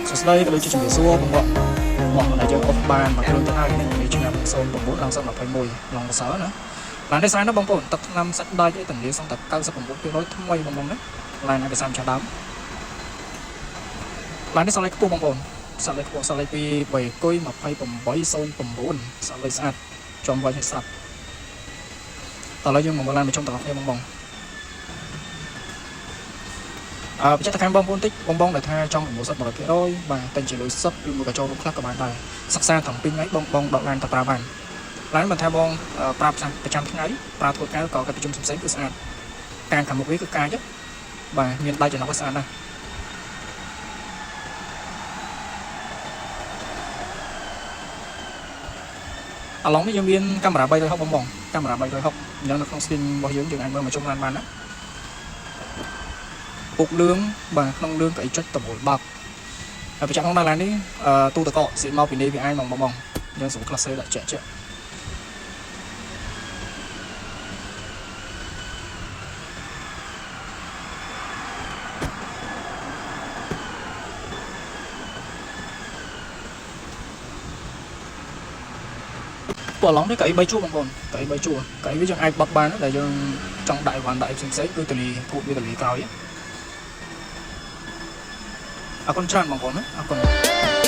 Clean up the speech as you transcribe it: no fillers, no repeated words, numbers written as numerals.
សួស្តីក៏ដូចជាជំរាបសួរបងប្អូនមកដែលយើងអុសបានមកគ្រឿងទៅហើយនេះឆ្នាំ09ឡើង21ឡងសើណាឡានដេសានណាបងប្អូនទឹកថ្នាំសាច់ដាច់ឯតម្លាសងតែ99%ថ្មីបងប្អូនណាឡានដេសានចាស់ដើមឡាននេះសលេខខ្ពស់បងប្អូនសលេខខ្ពស់សលេខពី3គុយ2809សលេខស្អាតចំវាយឲ្យស្អាតតើឥឡូវយើងមកមើលឡានមួយជុំតើគ្នាបងប្អូនបញ្ជាក់ទៅខាងបងប្អូនតិចបងដែលថាចង់ប្រមូលសិទ្ធិ 100% បាទតែជាលុយសិទ្ធិឬមួយក៏ចូលរួមខ្លះក៏បានដែរសិក្សាត្រឹម2ថ្ងៃបងដកឡានទៅប្រើបានឡានមិនថាបងប្រើប្រចាំថ្ងៃប្រើធ្វើការក៏កិច្ចប្រជុំផ្សេងគឺស្អាតការខាងមុខវាគឺកាចបាទមានដៃចំណុចស្អាតណាស់អាឡុងនេះយើងមានកាមេរ៉ា360បងកាមេរ៉ា360អញ្ចឹងនៅក្នុង screen របស់យើងអាចមើលមកជុំឡានបានណាពុកលឿងបាទក្នុងលឿងក៏អីចុចតបល់បាប់ហើយប្រចាំក្នុងឡាននេះទូតកកស៊ីមកពីនេះវាអាចបងយើងស្រួល class ដាក់ជាក់ពួកឡងនេះកៅអី3ជួរបងប្អូនកៅអី3ជួរកៅអីវាយើងអាចបត់បានដែលយើងចង់ដាក់វ៉ាន់ដាក់ផ្សេងគឺតលីគួតវាតលីក្រោយអរគុណច្រើនបងប្អូនណាអរគុណ